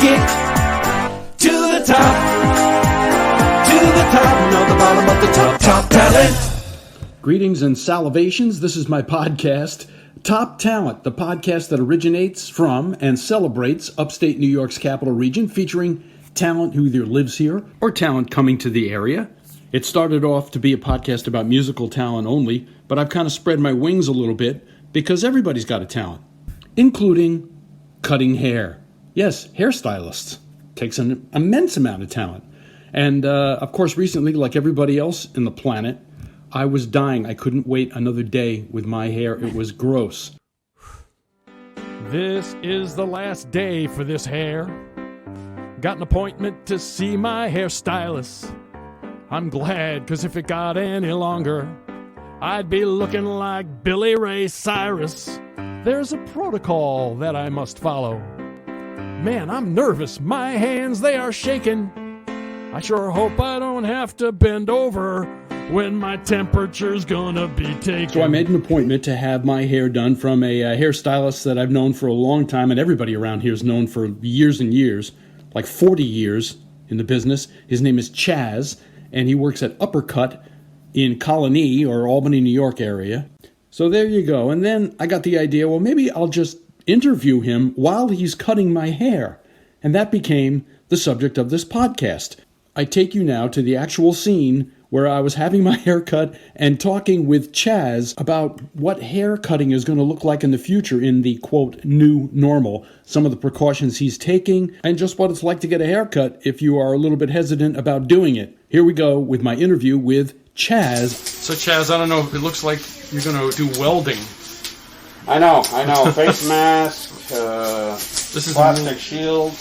get to the top, not the bottom of the top talent. Greetings and salivations. This is my podcast, Top Talent, the podcast that originates from and celebrates upstate New York's capital region, featuring talent who either lives here or talent coming to the area. It started off to be a podcast about musical talent only, but I've kind of spread my wings a little bit because everybody's got a talent, including cutting hair. Yes, hairstylists. Takes an immense amount of talent. And, of course, recently, like everybody else in the planet, I was dying. I couldn't wait another day with my hair. It was gross. This is the last day for this hair. Got an appointment to see my hairstylist. I'm glad, because if it got any longer, I'd be looking like Billy Ray Cyrus. There's a protocol that I must follow. Man, I'm nervous. My hands, they are shaking. I sure hope I don't have to bend over when my temperature's gonna be taken. So I made an appointment to have my hair done from a hairstylist that I've known for a long time, and everybody around here has known for years and years, like 40 years in the business. His name is Chaz, and he works at Uppercut in Colony or Albany, New York area. So there you go. And then I got the idea, well, maybe I'll just interview him while he's cutting my hair. And that became the subject of this podcast. I take you now to the actual scene where I was having my hair cut and talking with Chaz about what hair cutting is going to look like in the future in the, quote, new normal, some of the precautions he's taking, and just what it's like to get a haircut if you are a little bit hesitant about doing it. Here we go with my interview with Chaz. So, Chaz, I don't know, it looks like you're going to do welding. I know. Face mask, This is plastic shield,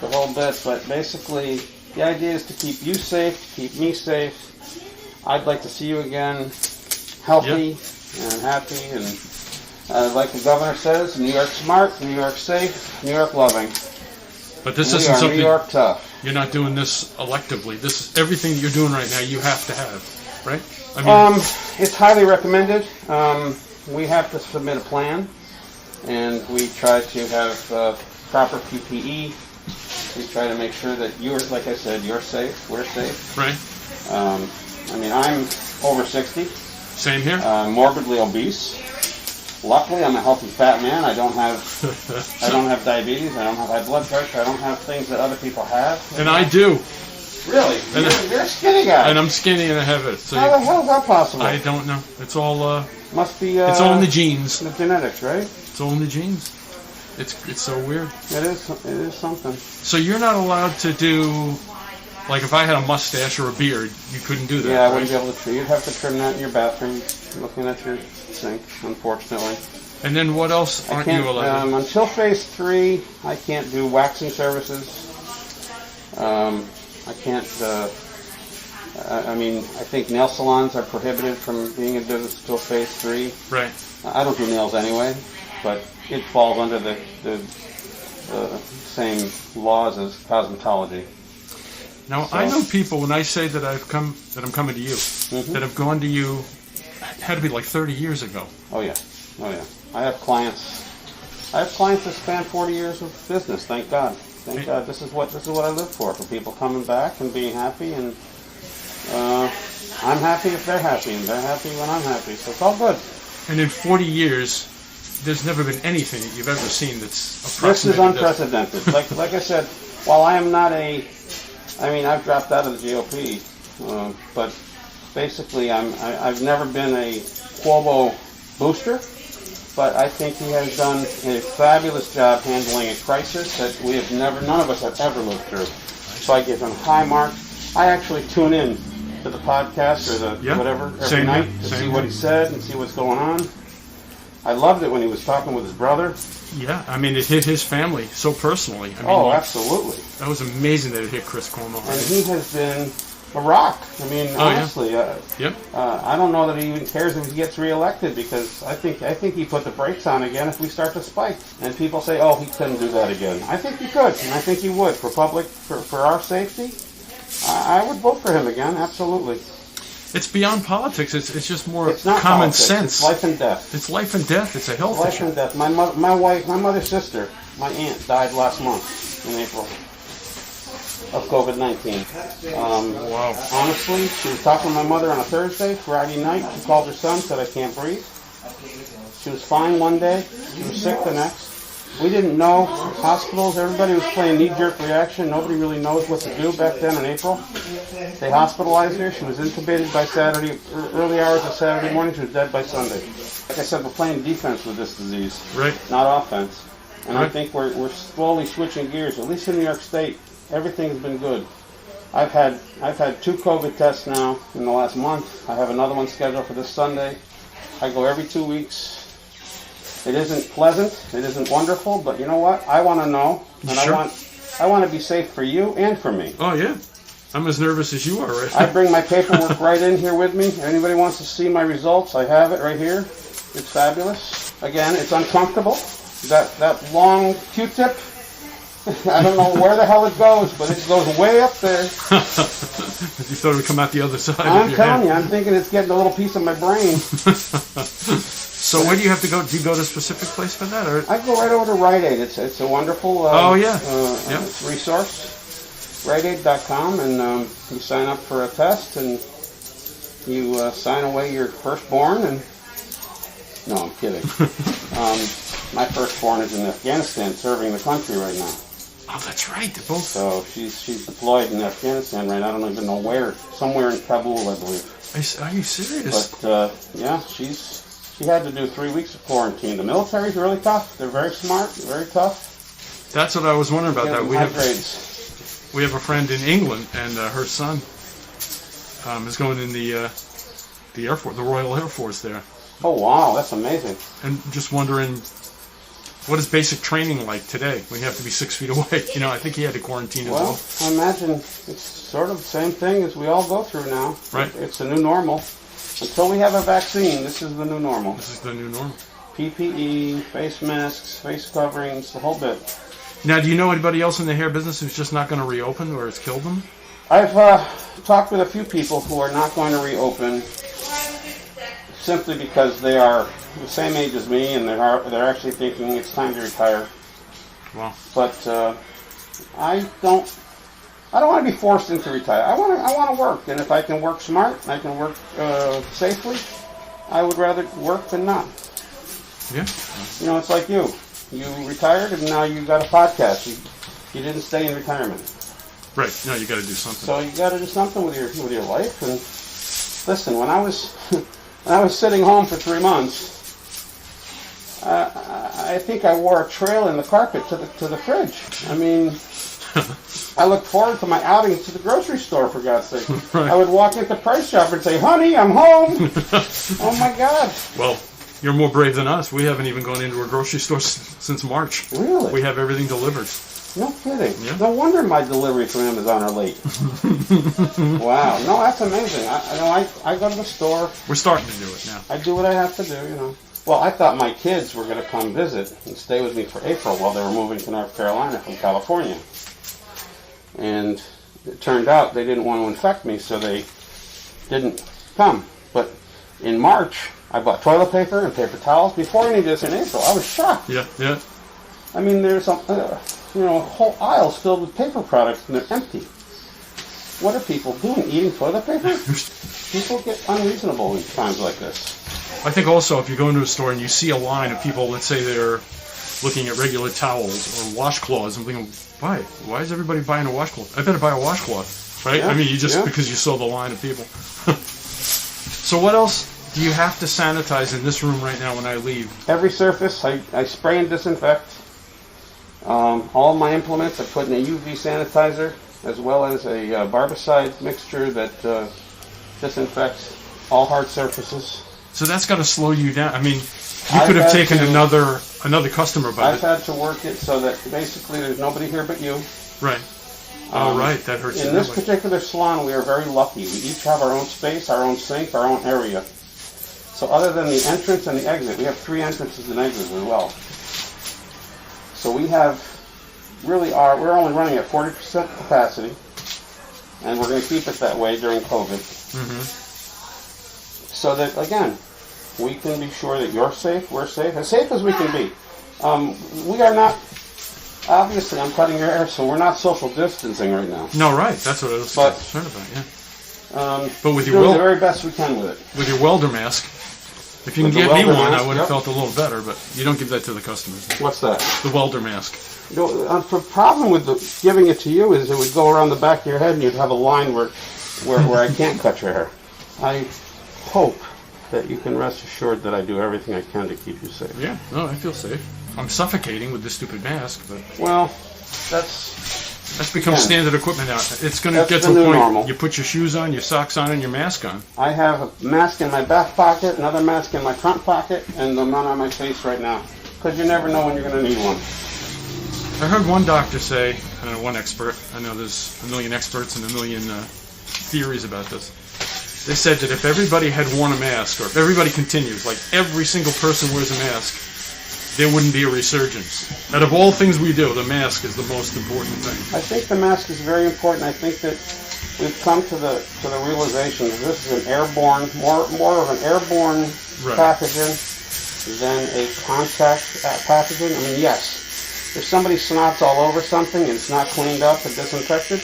the whole bit. But basically, the idea is to keep you safe, keep me safe. I'd like to see you again, healthy and happy. And like the governor says, New York smart, New York safe, New York loving. But this isn't something. New York tough. You're not doing this electively. This is everything that you're doing right now. You have to have, right? I mean, it's highly recommended. We have to submit a plan, and we try to have proper PPE. We try to make sure that you're, like I said, you're safe, we're safe. Right. I mean, I'm over 60. Same here. Morbidly obese. Luckily, I'm a healthy fat man. I don't have diabetes. I don't have high blood pressure. I don't have things that other people have. And I do. Really? You're a skinny guy. And I'm skinny and I have it. So how the hell is that possible? I don't know. It's all. Must be. It's all in the genes. The genetics, right? It's all in the genes. It's so weird. It is something. So you're not allowed to do, like if I had a mustache or a beard, you couldn't do that. Yeah, I right? wouldn't be able to trim. You'd have to trim that in your bathroom, looking at your sink, unfortunately. And then what else aren't you allowed? Until phase 3, I can't do waxing services. I can't. I mean, I think nail salons are prohibited from being in business until phase 3. Right. I don't do nails anyway, but it falls under the same laws as cosmetology. Now So. I know people when I say that I'm coming to you, that have gone to you, had to be like 30 years ago. Oh yeah. I have clients that span 40 years of business. Thank God. Thank God. This is what I live for people coming back and being happy, and I'm happy if they're happy, and they're happy when I'm happy. So it's all good. And in 40 years, there's never been anything that you've ever seen that's This is approximated. unprecedented. like I said, while I am not I've dropped out of the GOP, but basically I've never been a Cuomo booster, but I think he has done a fabulous job handling a crisis that none of us have ever lived through. So I give him high marks. I actually tune in to the podcast or the whatever every night to see what he said and see what's going on. I loved it when he was talking with his brother. Yeah, I mean, it hit his family so personally. I mean, Absolutely. That was amazing that it hit Chris Cuomo. And he has been a rock. I mean, honestly, I don't know that he even cares if he gets reelected, because I think he put the brakes on again if we start to spike. And people say, oh, he couldn't do that again. I think he could, and I think he would for our safety. I would vote for him again, absolutely. It's beyond politics. It's just more it's not common politics. sense. It's life and death. It's life and death. It's a health life issue. and death. My mother's sister my aunt died last month in April of COVID-19. Wow. Honestly, she was talking to my mother on a Thursday, Friday night. She called her son, said, I can't breathe. She was fine one day. She was sick the next. We didn't know. Hospitals, everybody was playing knee-jerk reaction. Nobody really knows what to do back then in April. They hospitalized her. She was intubated by Saturday, early hours of Saturday morning. She was dead by Sunday. Like I said, we're playing defense with this disease, Right. not offense. And Right. I think we're slowly switching gears. At least in New York State, everything's been good. I've had 2 COVID tests now in the last month. I have another one scheduled for this Sunday. I go every 2 weeks. It isn't pleasant, it isn't wonderful, but you know what? I want to know, and Sure. I want to be safe for you and for me. Oh, yeah. I'm as nervous as you are, right? I bring my paperwork right in here with me. If anybody wants to see my results, I have it right here. It's fabulous. Again, it's uncomfortable. That long Q-tip, I don't know where the hell it goes, but it goes way up there. You thought it would come out the other side. I'm telling you, I'm thinking it's getting a little piece of my brain. So where do you have to go? Do you go to a specific place for that? Or? I go right over to Rite Aid. It's a wonderful resource. RiteAid.com, and you sign up for a test, and you sign away your firstborn. And no, I'm kidding. My firstborn is in Afghanistan, serving the country right now. Oh, that's right. They're both. So she's deployed in Afghanistan right now. I don't even know where. Somewhere in Kabul, I believe. Are you serious? But yeah, she had to do 3 weeks of quarantine. The military's really tough. They're very smart, very tough. That's what I was wondering about. That High grades. we have a friend in England, and her son is going in the Air Force, the Royal Air Force there. Oh wow, that's amazing. And just wondering, what is basic training like today when you have to be 6 feet away? You know, I think he had to quarantine as well. Well, I imagine it's sort of the same thing as we all go through now. Right. It's a new normal. Until we have a vaccine, this is the new normal. This is the new normal. PPE, face masks, face coverings, the whole bit. Now, do you know anybody else in the hair business who's just not going to reopen or it's killed them? I've talked with a few people who are not going to reopen simply because they are the same age as me, and they're actually thinking it's time to retire. Wow. But I don't want to be forced into retire. I want to work, and if I can work smart, I can work safely. I would rather work than not. Yeah. You know, it's like you. You retired, and now you got a podcast. You didn't stay in retirement. Right. No, you got to do something. So you got to do something with your life. And listen, when I was sitting home for 3 months, I think I wore a trail in the carpet to the fridge. I mean, I looked forward to my outings to the grocery store, for God's sake. Right. I would walk into Price Chopper and say, "Honey, I'm home." Oh my God. Well, you're more brave than us. We haven't even gone into a grocery store since March. Really? We have everything delivered. No kidding. Yeah. No wonder my deliveries from Amazon are late. Wow. No, that's amazing. I go to the store. We're starting to do it now. I do what I have to do, you know. Well, I thought my kids were going to come visit and stay with me for April while they were moving to North Carolina from California. And it turned out they didn't want to infect me, so they didn't come. But in March, I bought toilet paper and paper towels before any of this in April. I was shocked. Yeah, yeah. I mean, there's whole aisles filled with paper products, and they're empty. What are people doing? Eating toilet paper? People get unreasonable in times like this. I think also if you go into a store and you see a line of people, let's say they're looking at regular towels or washcloths, and thinking, why? Why is everybody buying a washcloth? I better buy a washcloth, right? Yeah, I mean, yeah. because you saw the line of people. So what else do you have to sanitize in this room right now when I leave? Every surface, I spray and disinfect. All my implements I put in a UV sanitizer, as well as a barbicide mixture that disinfects all hard surfaces. So that's got to slow you down. I mean, you I've could have had taken to- another customer by I've had to work it so that basically there's nobody here but you. Right. Oh, right. That hurts. In this particular salon, we are very lucky. We each have our own space, our own sink, our own area. So other than the entrance and the exit, we have 3 entrances and exits as well. So we we're only running at 40% capacity, and we're going to keep it that way during COVID. Mm-hmm. So that, again, we can be sure that you're safe, we're safe, as we can be. We are not Obviously, I'm cutting your hair, so we're not social distancing right now. No, right. That's what I was But- concerned about. Yeah. But with we're your doing the wel- very best we can with it. With your welder mask, if you can With the give me welder one, mask, I would have yep. felt a little better. But you don't give that to the customers. What's that? The welder mask. The problem with giving it to you is it would go around the back of your head and you'd have a line where I can't cut your hair. I hope that you can rest assured that I do everything I can to keep you safe. Yeah. No, I feel safe. I'm suffocating with this stupid mask, but Well, that's become Yeah. standard equipment now. It's going to That's get the to a new point. normal. You put your shoes on, your socks on, and your mask on. I have a mask in my back pocket, another mask in my front pocket, and the one on my face right now. Because you never know when you're going to need one. I heard one doctor say, I don't know, one expert, I know there's a million experts and a million theories about this. They said that if everybody had worn a mask, or if everybody continues, like every single person wears a mask, there wouldn't be a resurgence. Out of all things we do, the mask is the most important thing. I think the mask is very important. I think that we've come to the realization that this is an airborne, more of an airborne Right. pathogen than a contact pathogen. I mean, yes, if somebody snots all over something and it's not cleaned up and disinfected,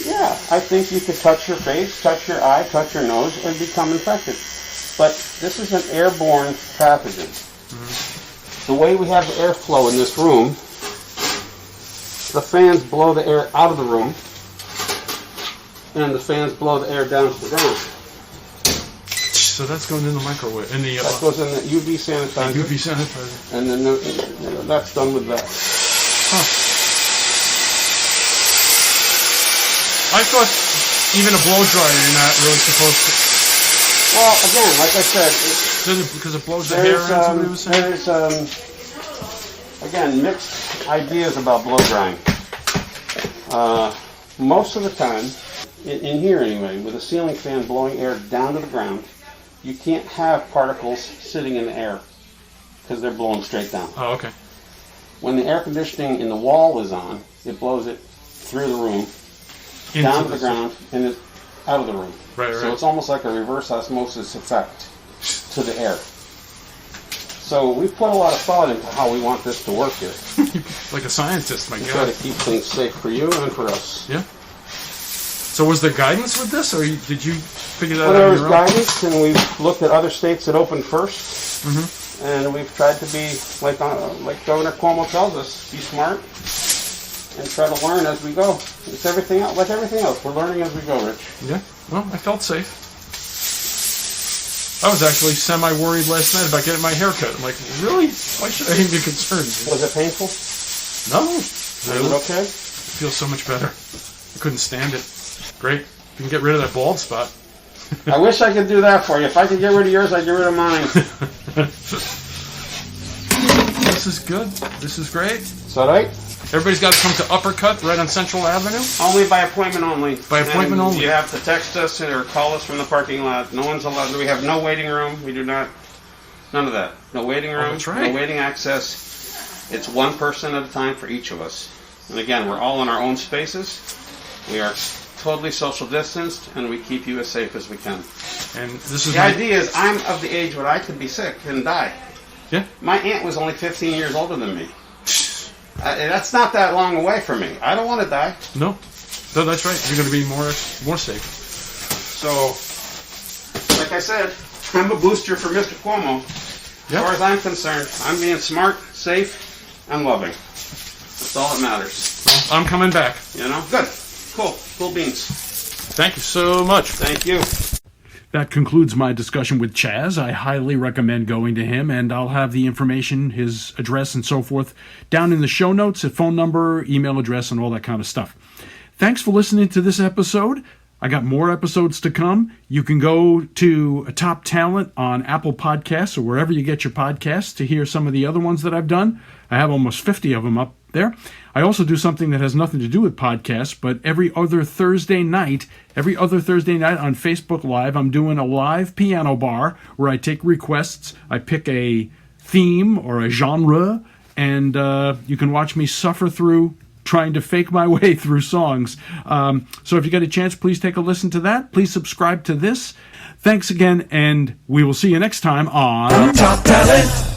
yeah, I think you could touch your face, touch your eye, touch your nose, and become infected. But this is an airborne pathogen. The way we have the airflow in this room, the fans blow the air out of the room, and the fans blow the air down to the ground. So that's going in the microwave, in the That goes in the UV sanitizer, UV sanitizer. and then that's done with that. I thought even a blow dryer you're not really supposed to. Well, again, like I said, Because it blows the hair in, somebody was saying? there's again, mixed ideas about blow drying. Most of the time, in here anyway, with a ceiling fan blowing air down to the ground, you can't have particles sitting in the air because they're blowing straight down. Oh, okay. When the air conditioning in the wall is on, it blows it through the room, down to the ground, and it's out of the room. Right, So right. it's almost like a reverse osmosis effect to the air. So we put a lot of thought into how we want this to work here. Like a scientist, my We try God. to keep things safe for you and for us. Yeah. So was there guidance with this, or did you figure that Well, out there on was your own? guidance, and we've looked at other states that opened first, and we've tried to be, like Governor Cuomo tells us, be smart and try to learn as we go. It's everything else, like everything else. We're learning as we go, Rich. Yeah. Well, I felt safe. I was actually semi-worried last night about getting my hair cut. I'm like, really? Why should I even be concerned? Was it painful? No. Was it okay? It feels so much better. I couldn't stand it. Great. You can get rid of that bald spot. I wish I could do that for you. If I could get rid of yours, I'd get rid of mine. This is good. This is great. Is that right? Everybody's got to come to Uppercut right on Central Avenue. Only by appointment only. By appointment And only. You have to text us or call us from the parking lot. No one's allowed. We have no waiting room. We do not. None of that. No waiting room. that's right. No waiting access. It's one person at a time for each of us. And again, we're all in our own spaces. We are totally social distanced, and we keep you as safe as we can. And this is The my... idea is, I'm of the age where I could be sick and die. Yeah. My aunt was only 15 years older than me. That's not that long away from me. I don't want to die. No. No, that's right. You're going to be more safe. So, like I said, I'm a booster for Mr. Cuomo. As far as I'm concerned, I'm being smart, safe, and loving. That's all that matters. Well, I'm coming back. You know? Good. Cool. Cool beans. Thank you so much. Thank you. That concludes my discussion with Chaz. I highly recommend going to him, and I'll have the information, his address and so forth, down in the show notes, his phone number, email address, and all that kind of stuff. Thanks for listening to this episode. I got more episodes to come. You can go to Top Talent on Apple Podcasts or wherever you get your podcasts to hear some of the other ones that I've done. I have almost 50 of them up there. I also do something that has nothing to do with podcasts, but every other Thursday night on Facebook Live, I'm doing a live piano bar where I take requests. I pick a theme or a genre, and you can watch me suffer through trying to fake my way through songs. So if you get a chance, please take a listen to that. Please subscribe to this. Thanks again, and we will see you next time on Top Talent.